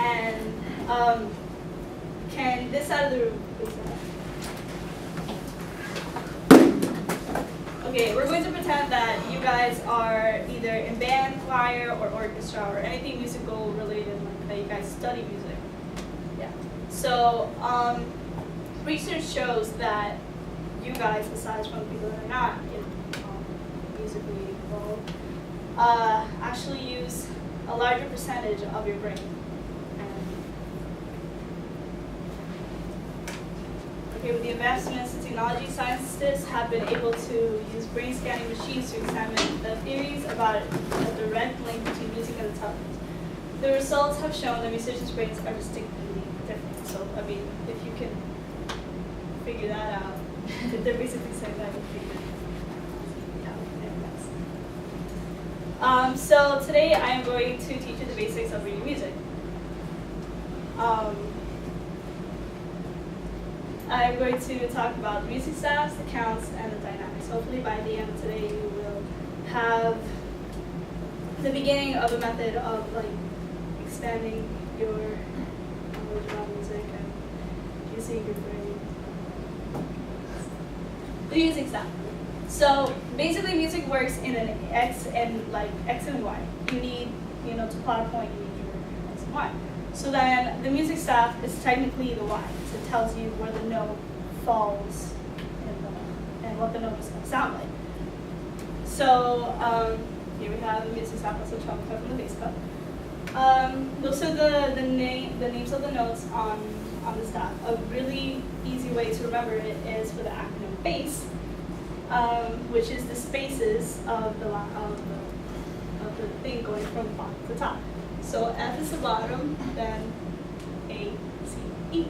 And can this side of the room please Okay, we're going to pretend that you guys are either in band, choir, or orchestra, or anything musical related, like that you guys study music. Yeah. So research shows that you guys, aside from the people that are not musically involved, actually use a larger percentage of your brain. With the advancements in technology, scientists have been able to use brain scanning machines to examine the theories about a direct link between music and intelligence. The results have shown that musicians' brains are distinctly different. So, I mean, if you can figure that out, they're basically saying that you figured it out. So today I am going to teach you the basics of reading music. I'm going to talk about music staffs, the counts, and the dynamics. Hopefully by the end of today you will have the beginning of a method of like expanding your knowledge about music and using your brain. The music staff. So basically music works in an X and Y. You need, to plot a point, you need your X and Y. So then the music staff is technically the Y. So it tells you where the note falls and what the note is going to sound like. So here we have the music staff, also trumpet from the bass cut. Those are the names of the notes on the staff. A really easy way to remember it is for the acronym bass, which is the spaces of the thing going from bottom to top. So F is the bottom, then A, C, E.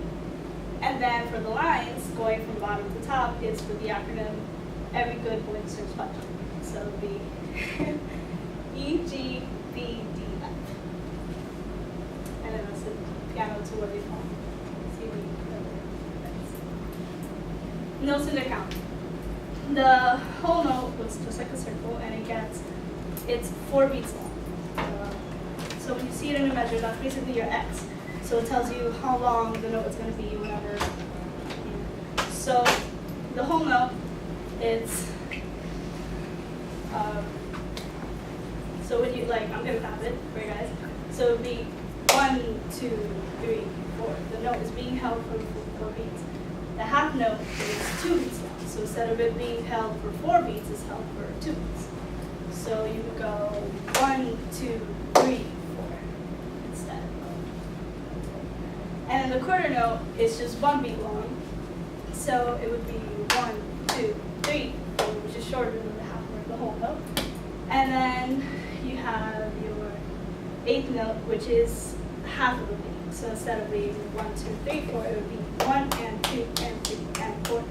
And then for the lines, going from bottom to top, is for the acronym Every Good Boy Deserves Fudge. So it would be E, G, B, D, F. And then that's the piano to what they call C, D, Notes in their count. The whole note looks just like a circle, and it's 4 beats long. So when you see it in a measure, that's basically your X. So it tells you how long the note is going to be whenever. So the whole note is, so when you, I'm going to tap it for you guys. So it would be 1, 2, 3, 4. The note is being held for 4 beats. The half note is 2 beats long. So instead of it being held for 4 beats, it's held for 2 beats. So you would go 1, 2, 3, instead. And then the quarter note is just 1 beat long. So it would be 1, 2, 3, 4, which is shorter than the half or the whole note. And then you have your 8th note, which is half of a beat. So instead of being 1, 2, 3, 4, it would be 1 and 2 and 3 and 4.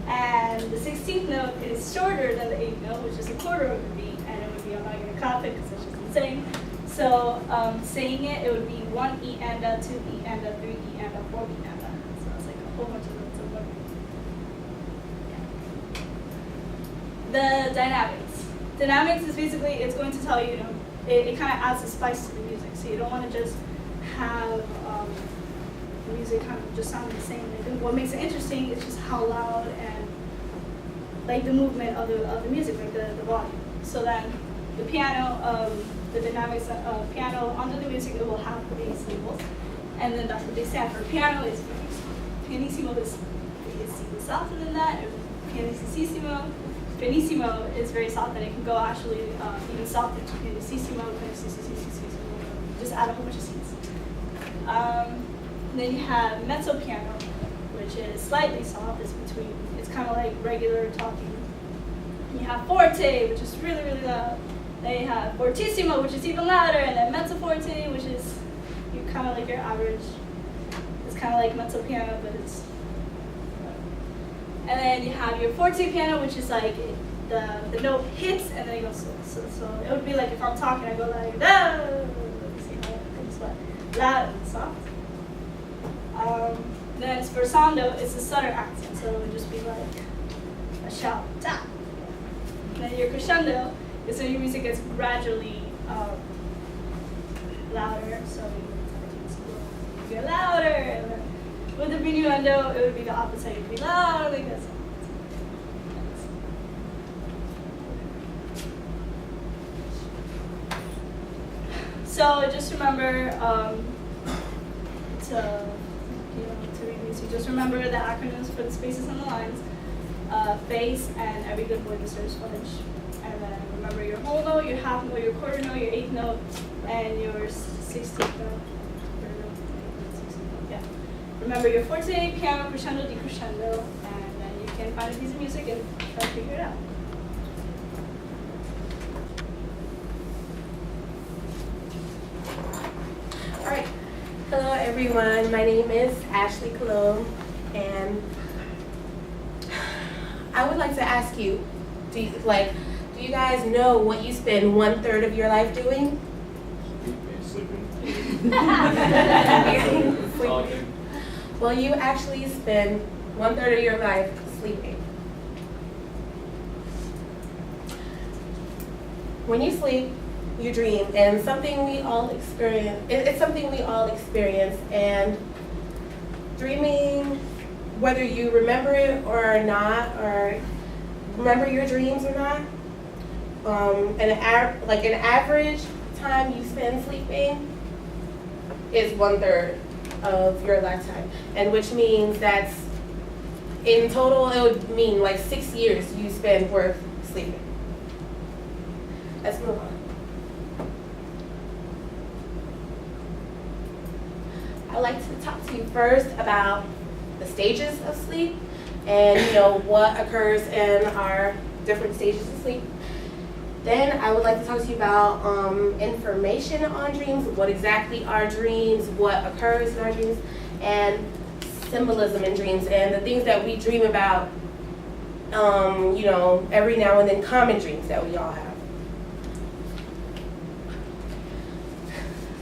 And the 16th note is shorter than the 8th note, which is a quarter of a beat, and it would be, I'm not going to copy it because it's just insane. So saying it would be 1 E and a, 2 E and a, 3 E and a, 4 E and a. So it's like a whole bunch of notes of one. Yeah. The dynamics. Dynamics is basically, it's going to tell you, it kind of adds a spice to the music. So you don't want to just have the music kind of just sounding the same. What makes it interesting is just how loud and the movement of the music, the volume. So then the piano, the dynamics of piano, under the music, it will have the bass labels, and then that's what they stand for. Piano is pianissimo is softer than that, pianissimo. Pianissimo is very soft, and it can go actually even softer to pianissimo, just add a whole bunch of C's. Then you have mezzo piano, which is slightly soft. It's kind of like regular talking. You have forte, which is really, really loud. Then you have fortissimo, which is even louder, and then mezzo forte, which is kind of like your average. It's kind of like mezzo piano, but it's. And then you have your forte piano, which is like the note hits and then it goes so it would be like if I'm talking, I go like da. See how it's like loud and soft. Then sforzando is a southern accent, so it would just be like a shout, da. Then your crescendo is when your music gets gradually louder so you get louder. And then with the diminuendo, it would be the opposite. You'd be loud like this. So just remember to read these. You just remember the acronyms for the spaces and the lines, face, and every good boy deserves fudge. And then remember your whole note, your half note, your quarter note, your eighth note, and your 16th note. Yeah. Remember your forte, piano, crescendo, decrescendo, and then you can find a piece of music and try to figure it out. All right. Hello, everyone. My name is Ashley Cologne, and I would like to ask you, do you guys know what you spend 1/3 of your life doing? Sleeping. Sleeping. Well, you actually spend 1/3 of your life sleeping. When you sleep, you dream, and something we all experience. It's something we all experience, and dreaming, whether you remember it or not, or remember your dreams or not, an average time you spend sleeping is 1/3 of your lifetime, and which means that's in total it would mean like 6 years you spend worth sleeping. Let's move on. I'd like to talk to you first about the stages of sleep and what occurs in our different stages of sleep. Then I would like to talk to you about information on dreams, what exactly are dreams, what occurs in our dreams, and symbolism in dreams, and the things that we dream about, every now and then, common dreams that we all have.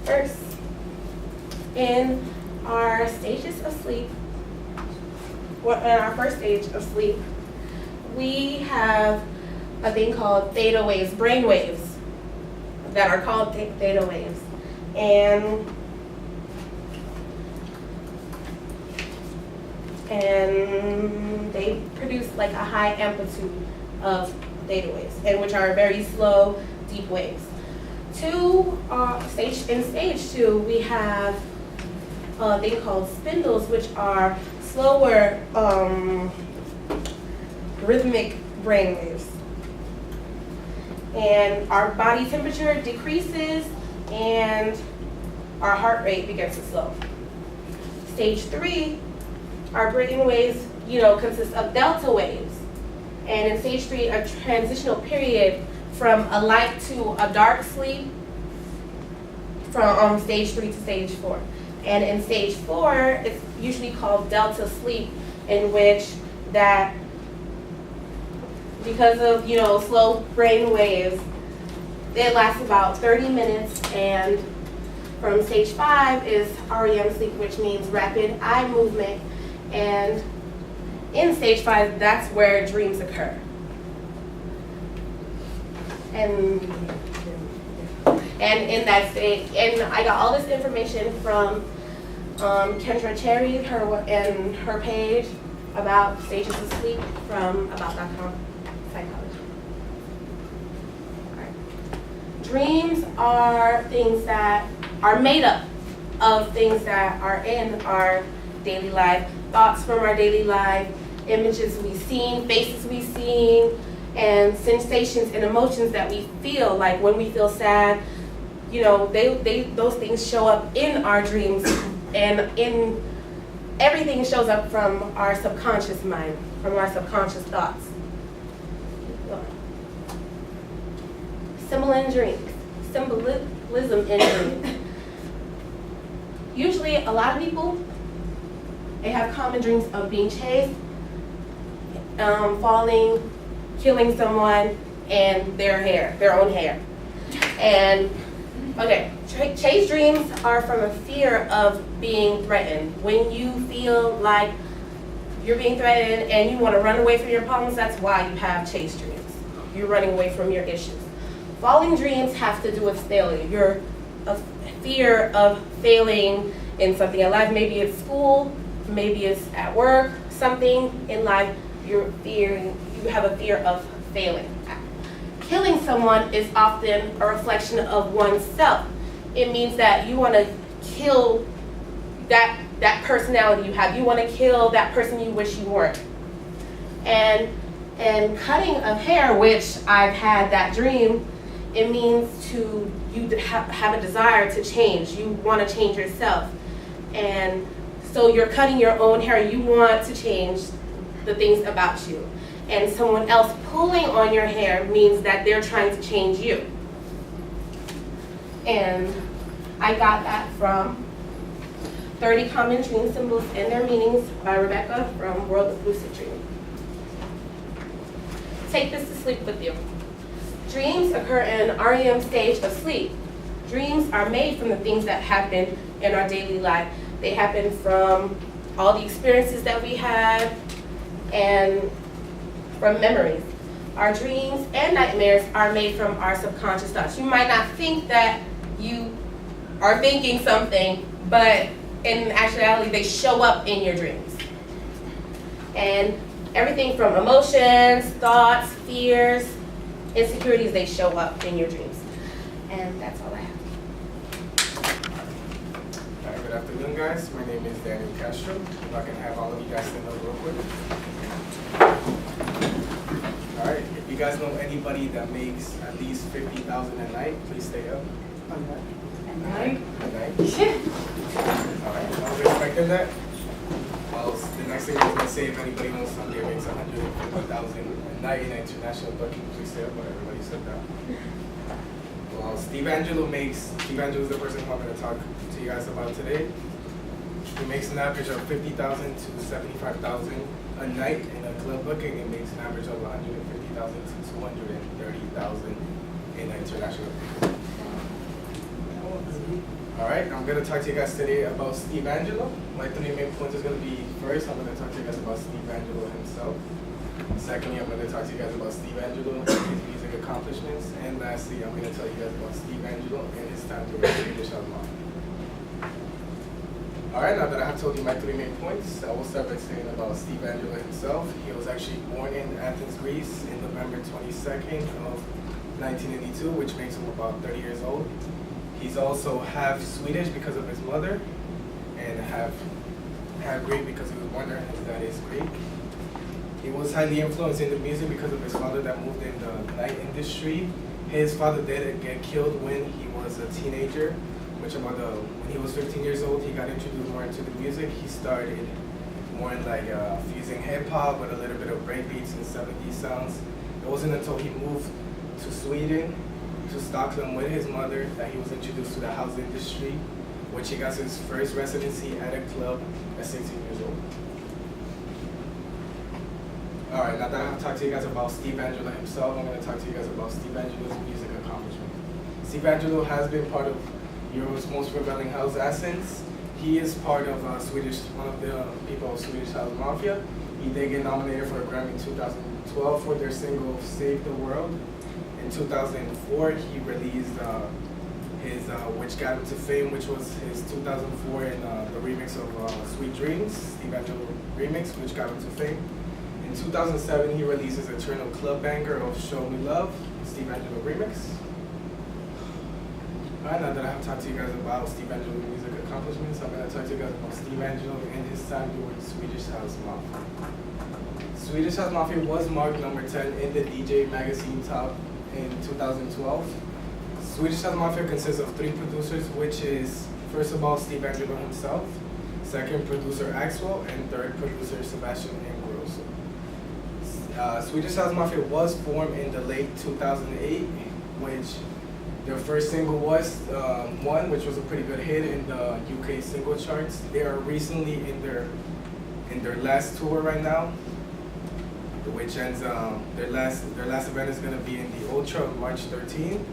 First, in our stages of sleep, in our first stage of sleep, we have a thing called theta waves, brain waves, that are called theta waves. And they produce like a high amplitude of theta waves, and which are very slow, deep waves. In stage 2, we have a thing called spindles, which are slower, rhythmic brain waves. And our body temperature decreases and our heart rate begins to slow. Stage 3, our brain waves, consist of delta waves. And in stage 3, a transitional period from a light to a dark sleep from stage 3 to stage 4. And in stage 4, it's usually called delta sleep, in which that, because of slow brain waves, it lasts about 30 minutes. And from stage 5 is REM sleep, which means rapid eye movement. And in stage 5, that's where dreams occur. And in that stage, and I got all this information from Kendra Cherry, her page about stages of sleep from about.com psychology. All right. Dreams are things that are made up of things that are in our daily life, thoughts from our daily life, images we've seen, faces we've seen, and sensations and emotions that we feel. Like when we feel sad, those things show up in our dreams, and everything shows up from our subconscious mind, from our subconscious thoughts. Symbolism in dreams. Usually, a lot of people, they have common dreams of being chased, falling, killing someone, and their own hair. And okay, chase dreams are from a fear of being threatened. When you feel like you're being threatened and you want to run away from your problems, that's why you have chase dreams. You're running away from your issues. Falling dreams have to do with failure. You're fear of failing in something in life. Maybe it's school, maybe it's at work, something in life you have a fear of failing. Killing someone is often a reflection of oneself. It means that you want to kill that personality you have. You want to kill that person you wish you weren't. And cutting of hair, which I've had that dream, it means you have a desire to change. You want to change yourself. And so you're cutting your own hair. You want to change the things about you. And someone else pulling on your hair means that they're trying to change you. And I got that from 30 Common Dream Symbols and Their Meanings by Rebecca from World of Lucid Dreaming. Take this to sleep with you. Dreams occur in REM stage of sleep. Dreams are made from the things that happen in our daily life. They happen from all the experiences that we had and from memories. Our dreams and nightmares are made from our subconscious thoughts. You might not think that you are thinking something, but in actuality, they show up in your dreams. And everything from emotions, thoughts, fears, insecurities, they show up in your dreams. And that's all I have. Good afternoon, guys. My name is Daniel Castro. If I can have all of you guys stand up real quick. All right. If you guys know anybody that makes at least $50,000 a night, please stay up. A night? All right. I was expecting that. Well, the next thing I was going to say, if anybody knows somebody that makes $150,000 a night in international booking, please stay up. But everybody said that. Well, Steve Angello is the person who I'm going to talk to you guys about today. He makes an average of $50,000 to $75,000 a night in a club booking. It makes an average of $150,000 to $230,000 in international booking. All right, I'm going to talk to you guys today about Steve Angello. My three main points is going to be, first, I'm going to talk to you guys about Steve Angello himself. Secondly, I'm going to talk to you guys about Steve Angello, his music accomplishments. And lastly, I'm going to tell you guys about Steve Angello and his time to the Swedish House Mafia. All right, now that I have told you my three main points, I will start by saying about Steve Angello himself. He was actually born in Athens, Greece, in November 22nd of 1982, which makes him about 30 years old. He's also half Swedish because of his mother, and half Greek because he was born there and his dad is Greek. He was highly influenced in the music because of his father that moved in the night industry. His father did get killed when he was a teenager, when he was 15 years old, he got introduced more into the music. He started more in like fusing hip hop with a little bit of breakbeats and 70s sounds. It wasn't until he moved to Sweden, to Stockholm with his mother, that he was introduced to the house industry, which he got his first residency at a club at 16 years old. All right, now that I've talked to you guys about Steve Angello himself, I'm going to talk to you guys about Steve Angello's music accomplishment. Steve Angello has been part of Europe's most prevailing house assets. He is part of one of the people of Swedish House Mafia. He did get nominated for a Grammy in 2012 for their single "Save the World." In 2004, he released his which got him to fame, which was his 2004 and the remix of "Sweet Dreams," Steve Angello remix, which got him to fame. In 2007, he released his eternal club banger of "Show Me Love," Steve Angello remix. Alright, now that I have talked to you guys about Steve Angello's music accomplishments, I'm going to talk to you guys about Steve Angello and his time with Swedish House Mafia. Swedish House Mafia was marked number 10 in the DJ magazine top in 2012. Swedish House Mafia consists of 3 producers, which is, first of all, Steve Angello himself, second, producer Axwell, and third, producer Sebastian Ingrosso. Swedish House Mafia was formed in the late 2008, which their first single was One, which was a pretty good hit in the UK single charts. They are recently in their last tour right now, which ends their last event is going to be in the Ultra on March 13.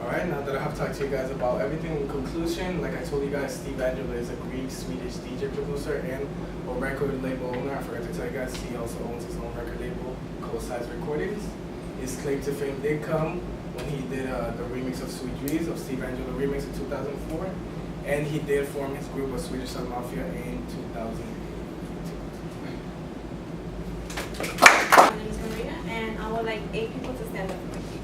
Alright, now that I have talked to you guys about everything, in conclusion, like I told you guys, Steve Angello is a Greek-Swedish DJ producer and a record label owner. I forgot to tell you guys, he also owns his own record label, Size Recordings. His claim to fame did come when he did the remix of Sweet Dreams of Steve Angello remix in 2004, and he did form his group of Swedish Sun Mafia in 2000. My name is Maria, and I would like 8 people to stand up for me, please.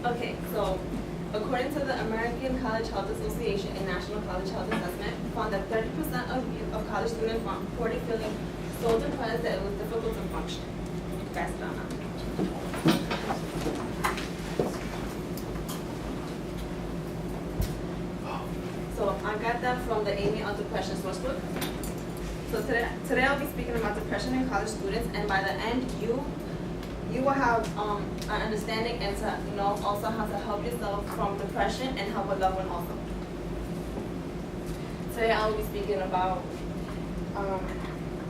Okay, so according to the American College Health Association and National College Health Assessment, found that 30% of college students reported feeling so depressed that it was difficult to function. Guys, down now. So I got that from the Amy on Depression sourcebook. So today I'll be speaking about depression in college students, and by the end you will have an understanding and to know also how to help yourself from depression and help a loved one also. Today I will be speaking about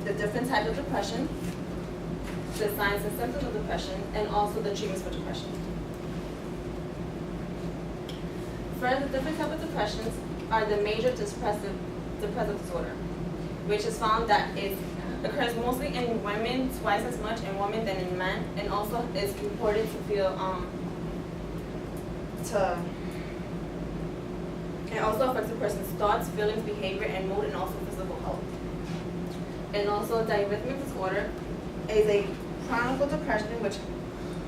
the different types of depression, the signs and symptoms of depression, and also the treatments for depression. First, the different types of depressions are the major depressive disorder, which is found that it occurs mostly in women, twice as much in women than in men, and also is reported to feel it also affects a person's thoughts, feelings, behavior, and mood, and also physical health. And also, diarrhythmic disorder is a chronic depression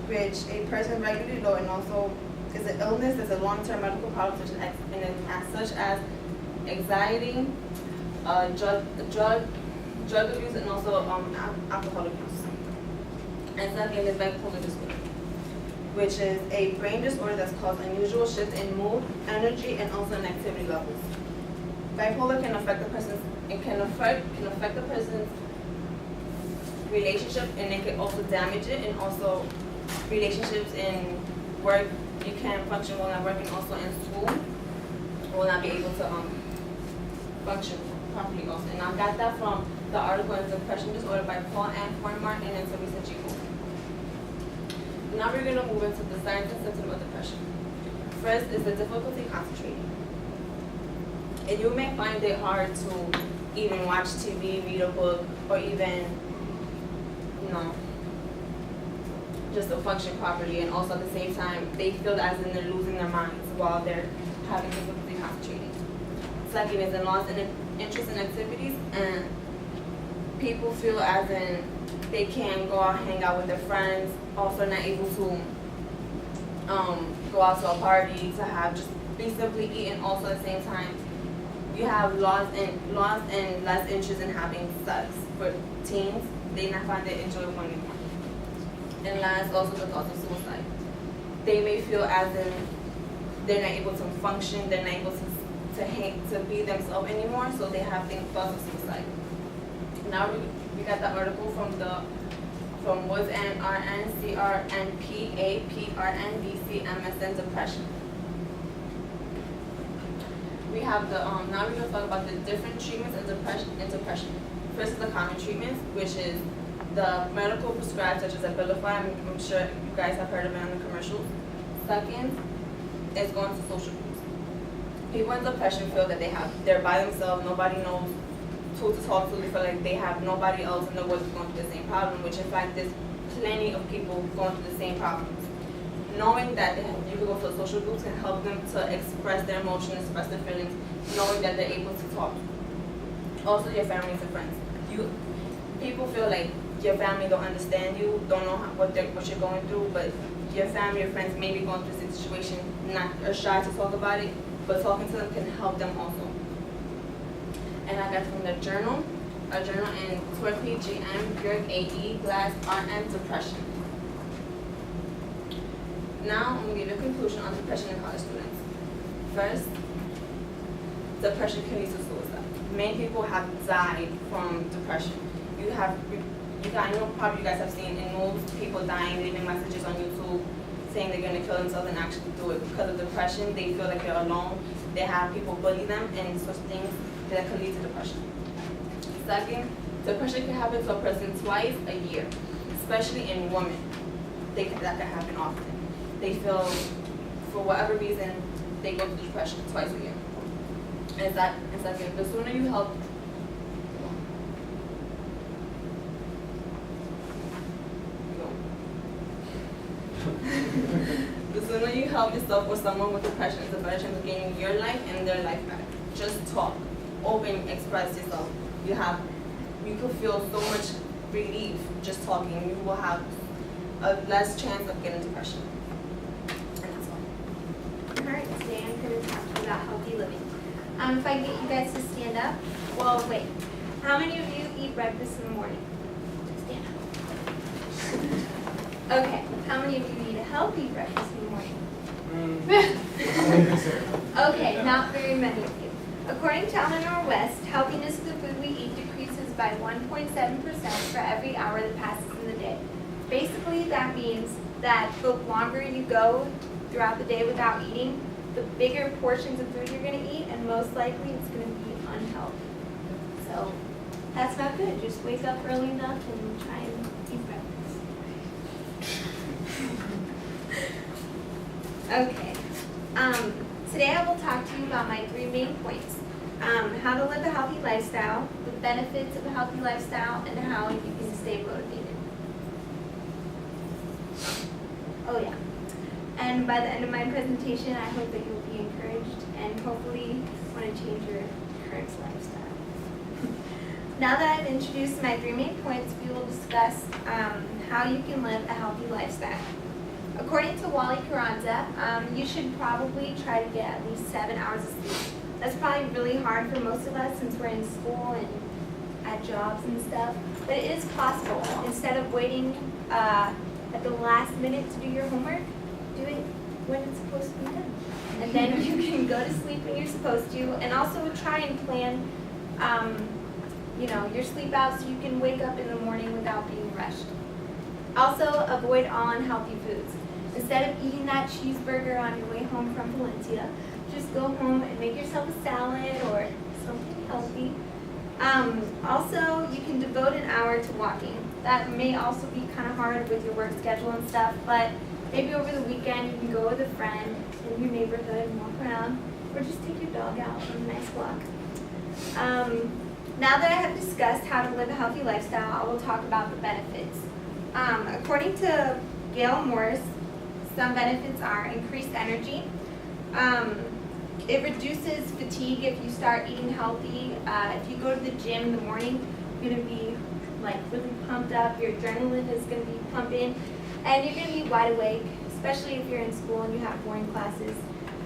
which a person regularly low, and also is an illness, is a long-term medical problem such as anxiety, drug abuse, and also alcohol abuse. And second is bipolar disorder, which is a brain disorder that's caused unusual shifts in mood, energy, and also in activity levels. Bipolar can affect the person's relationship, and it can also damage it, and also relationships in work. You can't function while at work, and also in school will not be able to function properly also. And I got that from the article on Depression Disorder by Paul Ann Fornmar and Teresa G. Moore. Now we're going to move into the signs and symptoms of depression. First is the difficulty concentrating. And you may find it hard to even watch TV, read a book, or even, just to function properly. And also at the same time, they feel as in they're losing their minds while they're having difficulty concentrating. Second is a loss in interest in activities, and people feel as in they can't go out, hang out with their friends, also not able to go out to a party, to have just be simply eat, and also at the same time you have lost and less interest in having sex for teens. They not find it enjoyable anymore. And last, also the thoughts of suicide. They may feel as in they're not able to function, they're not able to be themselves anymore, so they have thoughts of suicide. Now we got the article from Woods and RN, CRNP, APRN, BC, MSN, depression. We have the now we're gonna talk about the different treatments of depression. First is the common treatments, which is the medical prescribed, such as Abilify. I'm sure you guys have heard of it on the commercials. Second is going to social groups. People in depression feel that they're by themselves, nobody knows who to talk to. They feel like they have nobody else in the world going through the same problem, which in fact there's plenty of people going through the same problems. Knowing that you can go to social groups can help them to express their emotions, express their feelings, knowing that they're able to talk. Also your families and friends. People feel like your family don't understand you, don't know what you're going through, but your family or friends may be going through this situation, are shy to talk about it, but talking to them can help them also. And I got from the journal, a journal in Torpy, GM, Bjork, AE, Glass, RM, depression. Now I'm going to give you a conclusion on depression in college students. First, depression can lead to suicide. Many people have died from depression. I know probably you guys have seen in news people dying, leaving messages on YouTube saying they're going to kill themselves and actually do it because of depression. They feel like they're alone. They have people bully them and such things that could lead to depression. Second, depression can happen to a person twice a year, especially in women. That can happen often. They feel, for whatever reason, they go through depression twice a year. And second, the sooner you help the sooner you help yourself or someone with depression, it's a better chance of gaining your life and their life back. Just talk, open, express yourself. You could feel so much relief just talking. You will have a less chance of getting depression. And that's all. Alright, today I'm going to talk to you about healthy living. If I get you guys to stand up, well, wait. How many of you eat breakfast in the morning? Stand up. Okay, how many of you eat a healthy breakfast in the morning? Okay, not very many of you. According to Eleanor West, healthiness of the food we eat decreases by 1.7% for every hour that passes in the day. Basically, that means that the longer you go throughout the day without eating, the bigger portions of food you're going to eat, and most likely it's going to be unhealthy. So that's not good. Just wake up early enough and try and eat breakfast. Okay. Today I will talk to you about my 3 main points. How to live a healthy lifestyle, the benefits of a healthy lifestyle, and how you can stay motivated. Oh yeah. And by the end of my presentation, I hope that you'll be encouraged and hopefully want to change your current lifestyle. Now that I've introduced my 3 main points, we will discuss how you can live a healthy lifestyle. According to Wally Carranza, you should probably try to get at least 7 hours of sleep. That's probably really hard for most of us since we're in school and at jobs and stuff, but it is possible. Instead of waiting at the last minute to do your homework, do it when it's supposed to be done. And then you can go to sleep when you're supposed to, and also try and plan your sleep out so you can wake up in the morning without being rushed. Also, avoid all unhealthy foods. Instead of eating that cheeseburger on your way home from Valencia, just go home and make yourself a salad or something healthy. Also, you can devote an hour to walking. That may also be kind of hard with your work schedule and stuff, but maybe over the weekend you can go with a friend in your neighborhood and walk around, or just take your dog out on a nice walk. Now that I have discussed how to live a healthy lifestyle, I will talk about the benefits. According to Gail Morris, some benefits are increased energy. It reduces fatigue if you start eating healthy. If you go to the gym in the morning, you're going to be really pumped up. Your adrenaline is going to be pumping, and you're going to be wide awake, especially if you're in school and you have boring classes.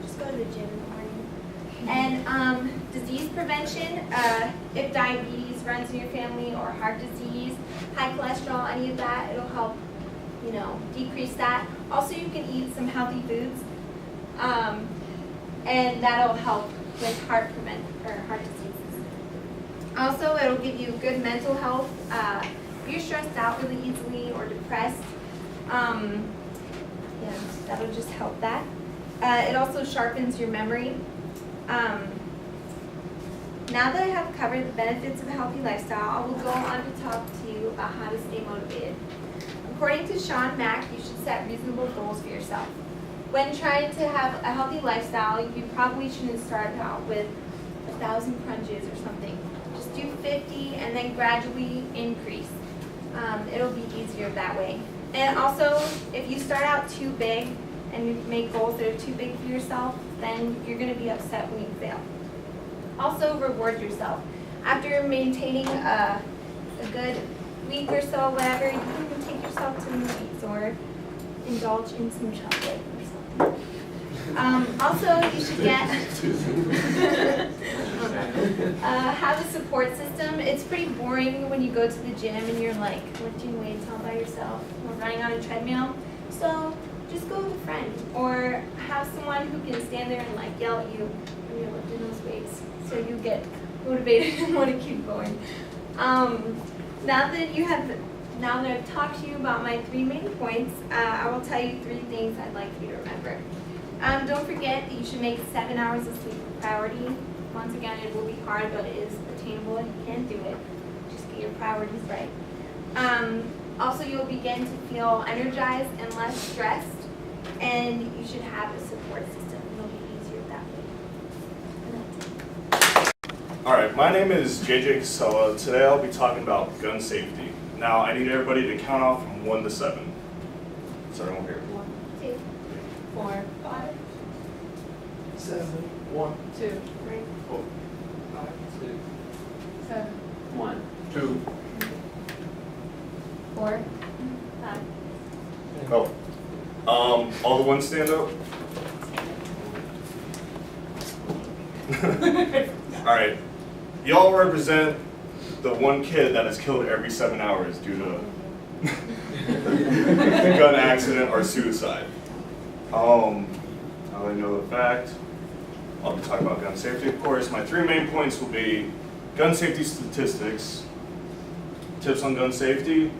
Just go to the gym in the morning. And disease prevention, if diabetes runs in your family or heart disease, high cholesterol, any of that, it'll help, decrease that. Also, you can eat some healthy foods, and that'll help with heart diseases. Also, it'll give you good mental health. If you're stressed out really easily or depressed, that'll just help that. It also sharpens your memory. Now that I have covered the benefits of a healthy lifestyle, I will go on to talk to you about how to stay motivated. According to Sean Mack, you should set reasonable goals for yourself. When trying to have a healthy lifestyle, you probably shouldn't start out with 1,000 crunches or something. Just do 50 and then gradually increase. It'll be easier that way. And also, if you start out too big and you make goals that are too big for yourself, then you're going to be upset when you fail. Also, reward yourself. After maintaining a good week or so, whatever, you can take yourself to movies or indulge in some chocolate or something. Also, you should have a support system. It's pretty boring when you go to the gym and you're lifting weights all by yourself or running on a treadmill. So just go with a friend or have someone who can stand there and yell at you when you're lifting those weights, so you get motivated and want to keep going. Now that I've talked to you about my 3 main points, I will tell you 3 things I'd like you to remember. Don't forget that you should make 7 hours of sleep a priority. Once again, it will be hard, but it is attainable and you can do it. Just get your priorities right. Also, you'll begin to feel energized and less stressed, and you should have a support system. It'll be easier Alright, my name is JJ Osceola. Today I'll be talking about gun safety. Now, I need everybody to count off from 1 to 7. Starting over here. 1, 2, 4, 5, 7, 1, 2, 3, Oh, 5, 6, 7, 1, 2, 4, 5. oh. All the ones stand up? Alright. Y'all represent the one kid that is killed every 7 hours due to a gun accident or suicide. Now that I know the fact, I'll be talking about gun safety, of course. My 3 main points will be gun safety statistics, tips on gun safety,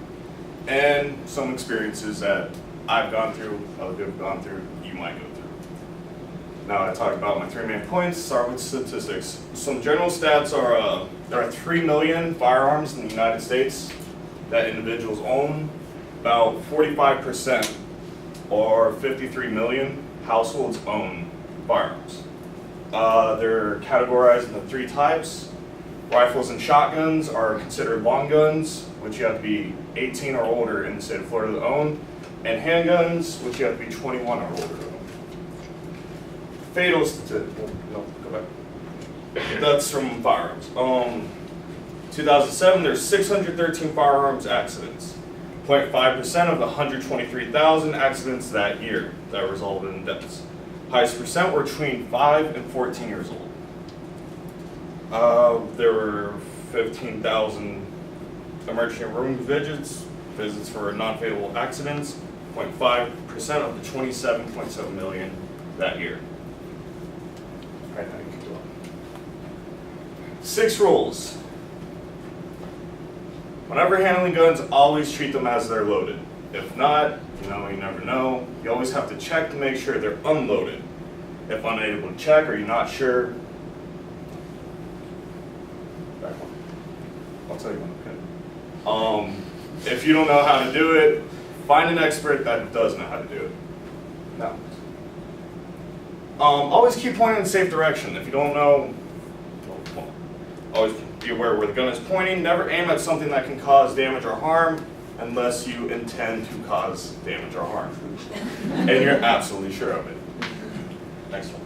and some experiences that I've gone through, other people have gone through, you might go through. Now I talked about my 3 main points. Start with statistics. Some general stats are there are 3 million firearms in the United States that individuals own. About 45% or 53 million households own firearms. They're categorized into 3 types. Rifles and shotguns are considered long guns, which you have to be 18 or older in the state of Florida to own, and handguns, which you have to be 21 or older to own. Fatal statistics. No, go back. That's from firearms. 2007, there's 613 firearms accidents. 0.5% of the 123,000 accidents that year that resulted in deaths. Highest percent were between 5 and 14 years old. There were 15,000 emergency room visits for non-fatal accidents. 0.5% of the 27.7 million that year. Right, now you can go on. 6 rules. Whenever handling guns, always treat them as they're loaded. If not, you never know. You always have to check to make sure they're unloaded. If unable to check or you're not sure, back one. I'll tell you when, okay? If you don't know how to do it, find an expert that does know how to do it. No. Always keep pointing in a safe direction. If you don't know, well, always be aware where the gun is pointing. Never aim at something that can cause damage or harm unless you intend to cause damage or harm. And you're absolutely sure of it. Next one.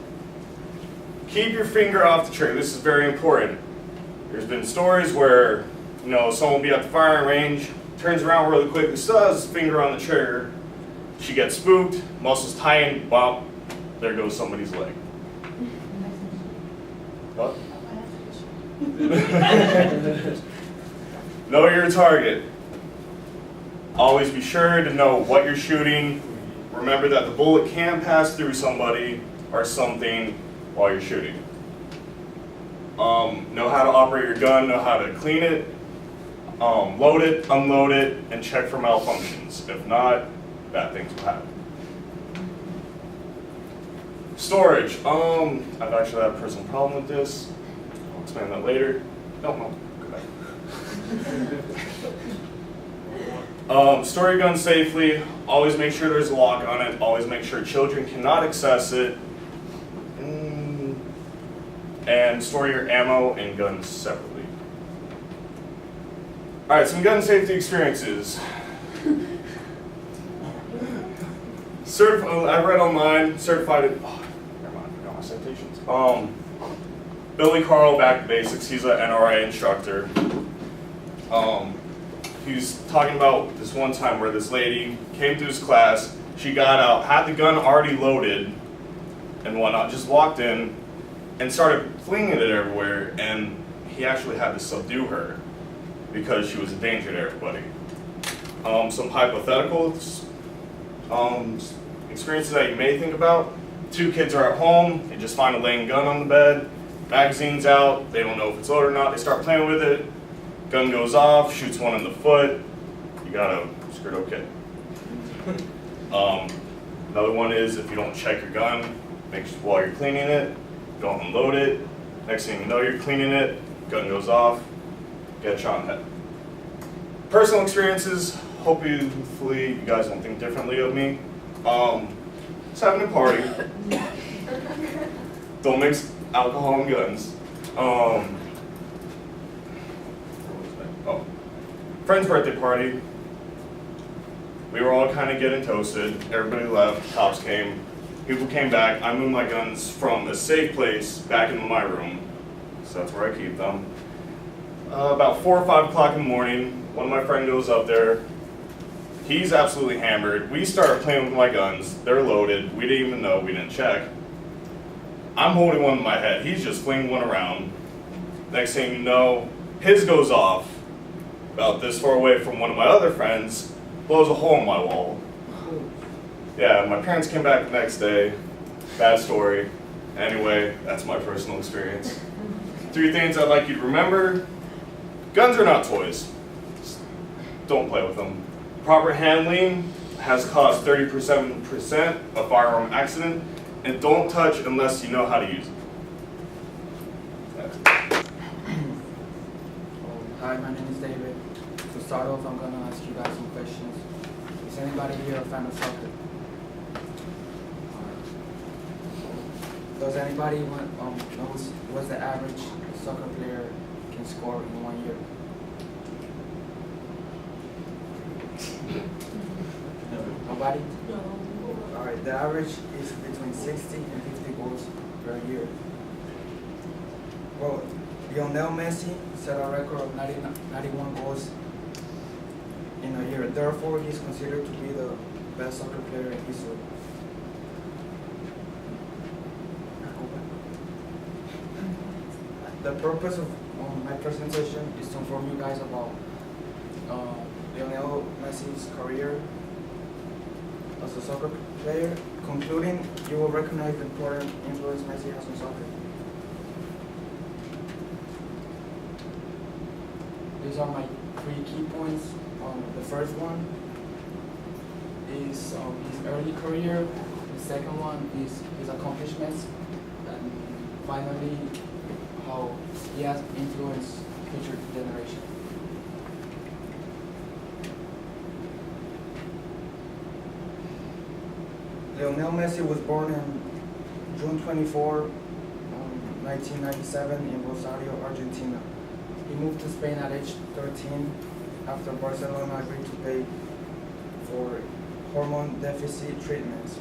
Keep your finger off the trigger. This is very important. There's been stories where, someone will be at the firing range, turns around really quickly, still has his finger on the trigger. She gets spooked, muscles tighten, bump, there goes somebody's leg. What? Know your target. Always be sure to know what you're shooting. Remember that the bullet can pass through somebody or something while you're shooting. Know how to operate your gun, know how to clean it, load it, unload it, and check for malfunctions. If not, bad things will happen. Storage. I've actually had a personal problem with this. I'll explain that later. No, go back. Store your gun safely. Always make sure there's a lock on it. Always make sure children cannot access it. And store your ammo and guns separately. Alright, some gun safety experiences. I read online, certified it. Oh, never mind, I forgot my citations. Billy Carl, Back to Basics, he's an NRA instructor. He was talking about this one time where this lady came to his class, she got out, had the gun already loaded and whatnot, just walked in and started flinging it everywhere, and he actually had to subdue her because she was a danger to everybody. Some hypotheticals, experiences that you may think about. 2 kids are at home, they just find a laying gun on the bed, magazine's out, they don't know if it's loaded or not, they start playing with it, gun goes off, shoots one in the foot, you got a screwed up kid. Another one is if you don't check your gun, make sure while you're cleaning it, don't unload it, next thing you know you're cleaning it, gun goes off, get shot in the head. Personal experiences, hopefully you guys don't think differently of me. Just having a party. Don't mix alcohol and guns. Oh, friend's birthday party. We were all kind of getting toasted. Everybody left. Cops came. People came back. I moved my guns from a safe place back into my room. So that's where I keep them. About 4 or 5 o'clock in the morning, one of my friends goes up there. He's absolutely hammered. We started playing with my guns. They're loaded. We didn't even know. We didn't check. I'm holding one in my head. He's just flinging one around. Next thing you know, his goes off about this far away from one of my other friends, blows a hole in my wall. Yeah, my parents came back the next day. Bad story. Anyway, that's my personal experience. 3 things I'd like you to remember. Guns are not toys. Just don't play with them. Proper handling has caused 37% of firearm accident, and don't touch unless you know how to use it. That's it. Hi, my name is David. To start off, I'm going to ask you guys some questions. Is anybody here a fan of soccer? Does anybody knows what's the average soccer player can score in 1 year? Nobody? No. Alright, the average is between 60 and 50 goals per year. Well, Lionel Messi set a record of 91 goals in a year. Therefore, he's considered to be the best soccer player in history. The purpose of my presentation is to inform you guys about Lionel Messi's career as a soccer player. Concluding, you will recognize the important influence Messi has on soccer. These are my 3 key points. The first one is his early career. The second one is his accomplishments. And finally, how he has influenced future generations. Lionel Messi was born on June 24, 1997 in Rosario, Argentina. He moved to Spain at age 13 after Barcelona agreed to pay for hormone deficit treatments.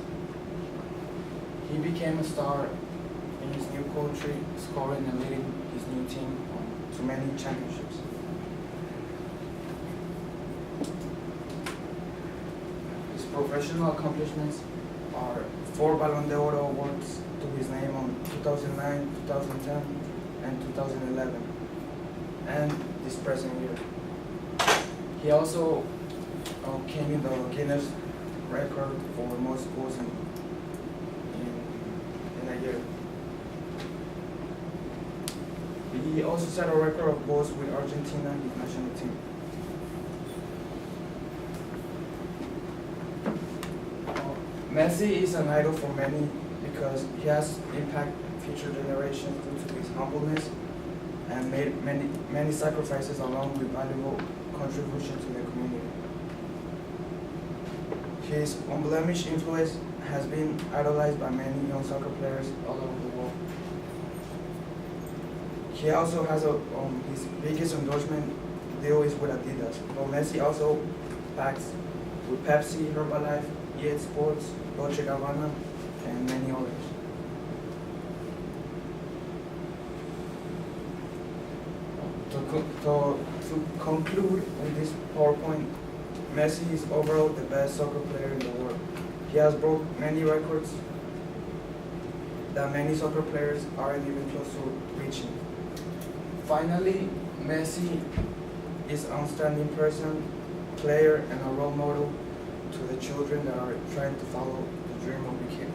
He became a star in his new country, scoring and leading his new team to many championships. His professional accomplishments are 4 Ballon d'Or awards to his name on 2009, 2010, and 2011, and this present year. He also came in the Guinness record for most goals in a year. He also set a record of goals with Argentina, his national team. Messi is an idol for many because he has impacted future generations due to his humbleness and made many sacrifices along with valuable contribution to the community. His unblemished influence has been idolized by many young soccer players all over the world. He also has his biggest endorsement deal is with Adidas, but Messi also backs with Pepsi, Herbalife, EA Sports, Dolce & Gabbana, and many others. To conclude with this PowerPoint, Messi is overall the best soccer player in the world. He has broke many records that many soccer players aren't even close to reaching. Finally, Messi is an outstanding person, player, and a role model to the children that are trying to follow the dream of becoming